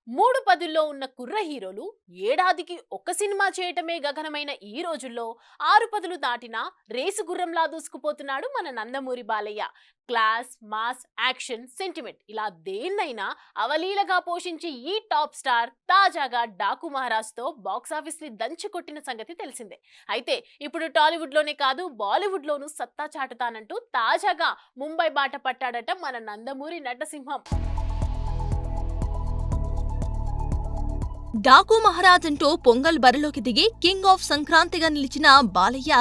మూడు పదుల్లో ఉన్న కుర్ర హీరోలు ఏడాదికి ఒక సినిమా చేయటమే గగనమైన ఈ రోజుల్లో 6 పదులు దాటినా రేసు గుర్రంలా దూసుకుపోతున్నాడు మన Nandamuri Balayya. Class, mass, action, sentiment ఇలా దేన్నైనా అవలీలగా పోషించి ఈ టాప్ స్టార్ తాజాగా డాకు మహారాజ్తో బాక్సాఫీస్ ని దంచి కొట్టిన సంగతి తెలిసిందే. అయితే ఇప్పుడు టాలీవుడ్ లోనే కాదు బాలీవుడ్ లోనూ సత్తా చాటుతానంటూ తాజాగా ముంబై బాట పట్టాడట మన నందమూరి నటసింహం. డాకు మహారాజ్ అంటూ పొంగల్ బరిలోకి దిగి కింగ్ ఆఫ్ సంక్రాంతిగా నిలిచిన బాలయ్య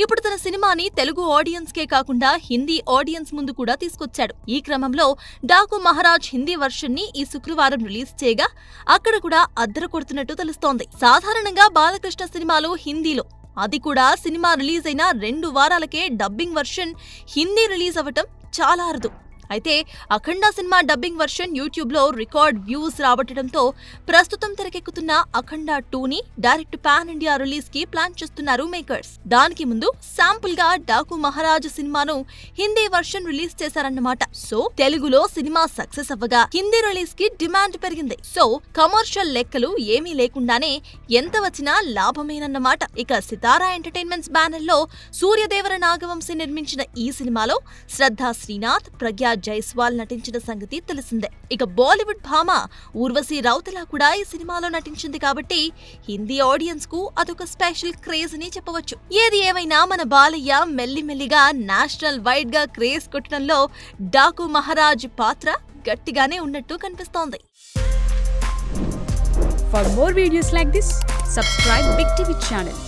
ఇప్పుడు తన సినిమాని తెలుగు ఆడియన్స్ కే కాకుండా హిందీ ఆడియన్స్ ముందు కూడా తీసుకొచ్చాడు. ఈ క్రమంలో డాకు మహారాజ్ హిందీ వర్షన్ ని ఈ శుక్రవారం రిలీజ్ చేయగా అక్కడ కూడా అద్దర కొడుతున్నట్టు తెలుస్తోంది. సాధారణంగా బాలకృష్ణ సినిమాలు హిందీలో, అది కూడా సినిమా రిలీజ్ అయిన 2 వారాలకే డబ్బింగ్ వర్షన్ హిందీ రిలీజ్ అవ్వటం చాలా అరుదు. అయితే అఖండ సినిమా డబ్బింగ్ వర్షన్ యూట్యూబ్ లో రికార్డ్ వ్యూస్ రాబట్టడంతో ప్రస్తుతం తెరకెక్కుతున్న అఖండ 2ని డైరెక్ట్ పాన్ ఇండియా రిలీజ్ కి ప్లాన్ చేస్తున్నారు మేకర్స్. దానికి ముందు శాంపుల్ గా డాకు మహారాజ్ సినిమాను హిందీ వర్షన్ రిలీజ్ చేశారన్నమాట. సో తెలుగులో సినిమా సక్సెస్ అవ్వగా హిందీ రిలీజ్ కి డిమాండ్ పెరిగింది. సో కమర్షియల్ లెక్కలు ఏమీ లేకుండానే ఎంత వచ్చినా లాభమేనన్నమాట. ఇక సితారా ఎంటర్టైన్మెంట్స్ బ్యానర్ లో సూర్యదేవర నాగవంశీ నిర్మించిన ఈ సినిమాలో శ్రద్ధా శ్రీనాథ్, ప్రజ్ఞా జైస్వాల్ నటించిన సంగతి తెలిసిందే. ఇక బాలీవుడ్ భామ ఊర్వశీ రౌతేలా కూడా ఈ సినిమాలో నటించింది కాబట్టి హిందీ ఆడియన్స్ కు అదొక స్పెషల్ క్రేజ్ అని చెప్పవచ్చు. ఏది ఏమైనా మన బాలయ్య మెల్లిమెల్లిగా నేషనల్ వైడ్ గా క్రేజ్ కొట్టడంలో డాకు మహారాజ్ పాత్ర గట్టిగానే ఉన్నట్టు కనిపిస్తోంది. For more videos like this, subscribe Big TV channel.